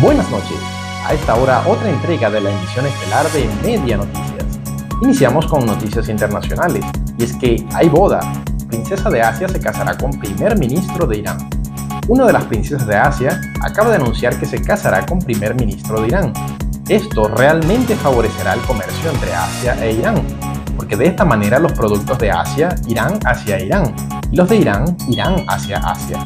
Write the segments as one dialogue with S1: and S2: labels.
S1: Buenas noches. A esta hora, otra entrega de la emisión estelar de Media Noticias. Iniciamos con noticias internacionales, y es que hay boda. Princesa de Asia se casará con primer ministro de Irán. Una de las princesas de Asia acaba de anunciar que se casará con primer ministro de Irán. Esto realmente favorecerá el comercio entre Asia e Irán, porque de esta manera los productos de Asia irán hacia Irán, y los de Irán irán hacia Asia.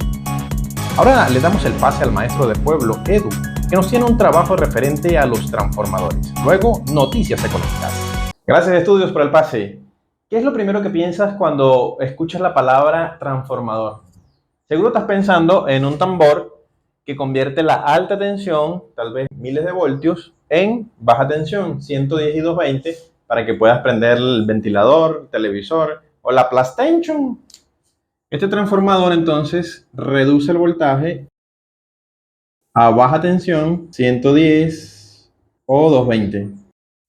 S1: Ahora le damos el pase al maestro de pueblo, Edu, que nos tiene un trabajo referente a los transformadores. Luego, noticias económicas. Gracias, Estudios, por el pase. ¿Qué es lo primero que piensas cuando escuchas la palabra transformador? Seguro estás pensando en un tambor que convierte la alta tensión, tal vez miles de voltios, en baja tensión, 110 y 220, para que puedas prender el ventilador, el televisor o la PlayStation. Este transformador entonces reduce el voltaje a baja tensión, 110 o 220.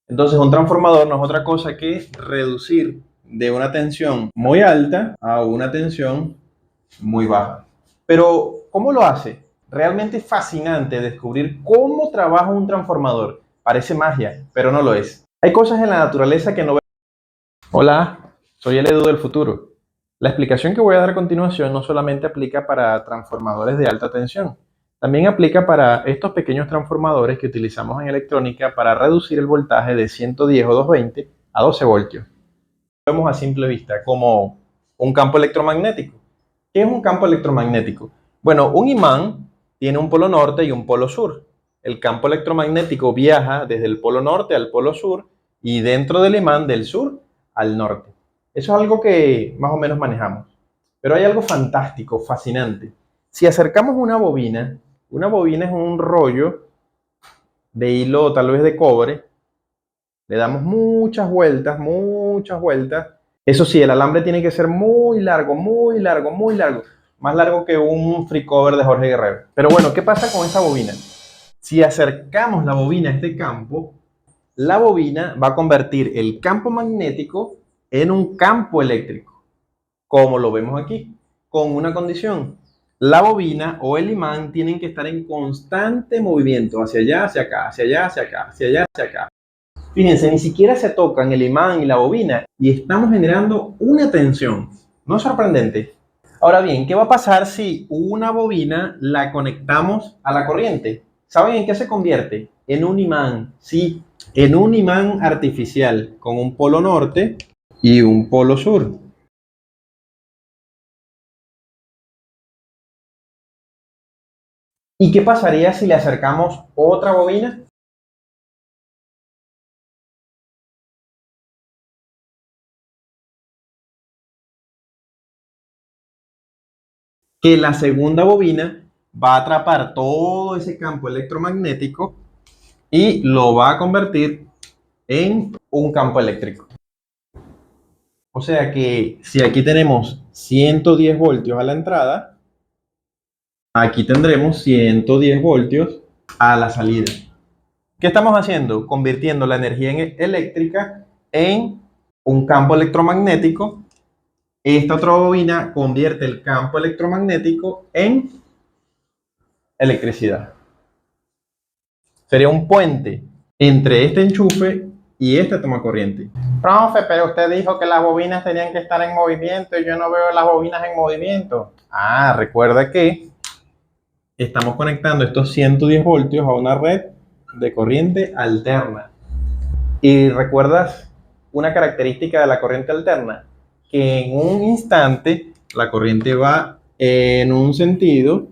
S1: Entonces un transformador no es otra cosa que reducir de una tensión muy alta a una tensión muy baja. Pero, ¿cómo lo hace? Realmente fascinante descubrir cómo trabaja un transformador. Parece magia, pero no lo es. Hay cosas en la naturaleza que no vemos. Hola, soy el Edu del futuro. La explicación que voy a dar a continuación no solamente aplica para transformadores de alta tensión, también aplica para estos pequeños transformadores que utilizamos en electrónica para reducir el voltaje de 110 o 220 a 12 voltios. Lo vemos a simple vista como un campo electromagnético. ¿Qué es un campo electromagnético? Bueno, un imán tiene un polo norte y un polo sur. El campo electromagnético viaja desde el polo norte al polo sur y dentro del imán del sur al norte. Eso es algo que más o menos manejamos. Pero hay algo fantástico, fascinante. Si acercamos una bobina es un rollo de hilo tal vez de cobre, le damos muchas vueltas. Eso sí, el alambre tiene que ser muy largo, más largo que un free cover de Jorge Guerrero. Pero bueno, ¿qué pasa con esa bobina? Si acercamos la bobina a este campo, la bobina va a convertir el campo magnético en un campo eléctrico, como lo vemos aquí, con una condición. La bobina o el imán tienen que estar en constante movimiento, hacia allá, hacia acá, hacia allá, hacia acá, hacia allá, hacia acá. Fíjense, ni siquiera se tocan el imán y la bobina y estamos generando una tensión. ¿No es sorprendente? Ahora bien, ¿qué va a pasar si una bobina la conectamos a la corriente? ¿Saben en qué se convierte? En un imán, sí, en un imán artificial con un polo norte y un polo sur. ¿Y qué pasaría si le acercamos otra bobina? Que la segunda bobina va a atrapar todo ese campo electromagnético y lo va a convertir en un campo eléctrico. O sea que si aquí tenemos 110 voltios a la entrada, aquí tendremos 110 voltios a la salida. ¿Qué estamos haciendo? Convirtiendo la energía eléctrica en un campo electromagnético. Esta otra bobina convierte el campo electromagnético en electricidad. Sería un puente entre este enchufe y esta toma corriente. Profe, pero usted dijo que las bobinas tenían que estar en movimiento y yo no veo las bobinas en movimiento. Recuerda que estamos conectando estos 110 voltios a una red de corriente alterna. ¿Y recuerdas una característica de la corriente alterna? Que en un instante la corriente va en un sentido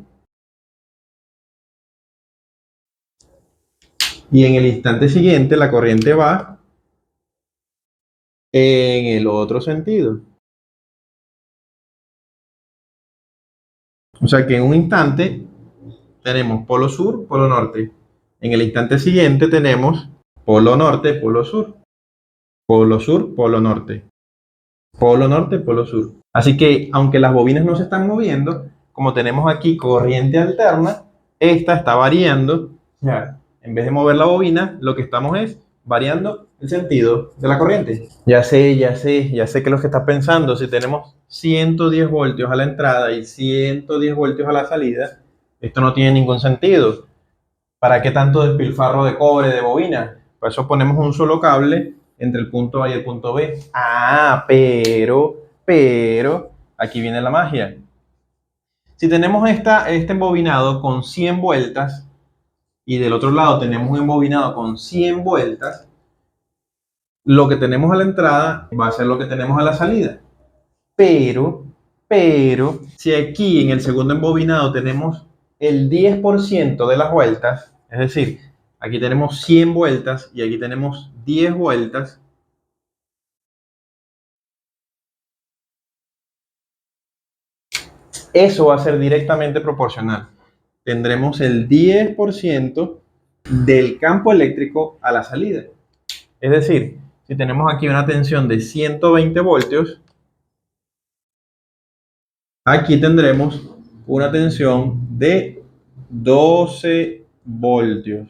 S1: y en el instante siguiente la corriente va en el otro sentido. O sea que en un instante tenemos polo sur, polo norte. En el instante siguiente tenemos polo norte, polo sur. Polo sur, polo norte. Polo norte, polo sur. Así que aunque las bobinas no se están moviendo, como tenemos aquí corriente alterna, esta está variando. O sea, en vez de mover la bobina, lo que estamos es variando el sentido de la corriente. Ya sé que es lo que estás pensando. Si tenemos 110 voltios a la entrada y 110 voltios a la salida, esto no tiene ningún sentido. ¿Para qué tanto despilfarro de cobre de bobina? Por eso ponemos un solo cable entre el punto A y el punto B. Ah, pero, aquí viene la magia. Si tenemos este embobinado con 100 vueltas y del otro lado tenemos un embobinado con 100 vueltas, lo que tenemos a la entrada va a ser lo que tenemos a la salida. Pero, si aquí en el segundo embobinado tenemos el 10% de las vueltas, es decir, aquí tenemos 100 vueltas y aquí tenemos 10 vueltas, eso va a ser directamente proporcional. Tendremos el 10% del campo eléctrico a la salida. Es decir, si tenemos aquí una tensión de 120 voltios, aquí tendremos una tensión de 12 voltios.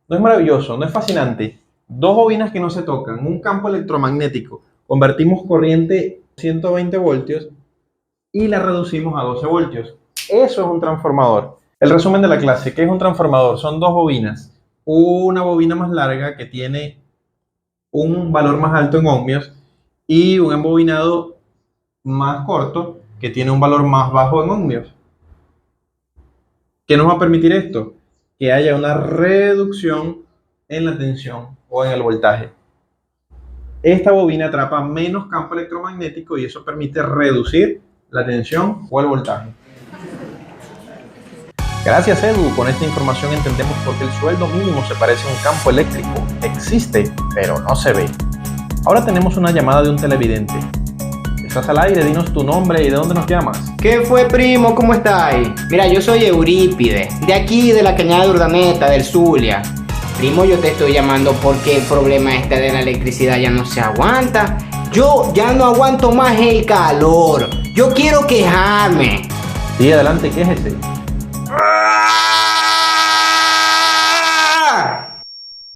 S1: ¿No es maravilloso? ¿No es fascinante? Dos bobinas que no se tocan, un campo electromagnético, convertimos corriente 120 voltios y la reducimos a 12 voltios. Eso es un transformador. El resumen de la clase, ¿qué es un transformador? Son dos bobinas. Una bobina más larga que tiene un valor más alto en ohmios y un embobinado más corto que tiene un valor más bajo en ohmios. ¿Qué nos va a permitir esto? Que haya una reducción en la tensión o en el voltaje. Esta bobina atrapa menos campo electromagnético y eso permite reducir la tensión o el voltaje. Gracias, Edu. Con esta información entendemos por qué el sueldo mínimo se parece a un campo eléctrico. Existe, pero no se ve. Ahora tenemos una llamada de un televidente. Estás al aire, dinos tu nombre y de dónde nos llamas.
S2: ¿Qué fue, primo? ¿Cómo estáis? Mira, yo soy Eurípides, de aquí, de la Cañada de Urdaneta, del Zulia. Primo, yo te estoy llamando porque el problema de la electricidad ya no se aguanta. Yo ya no aguanto más el calor. Yo quiero quejarme.
S1: Sí, adelante, quéjese.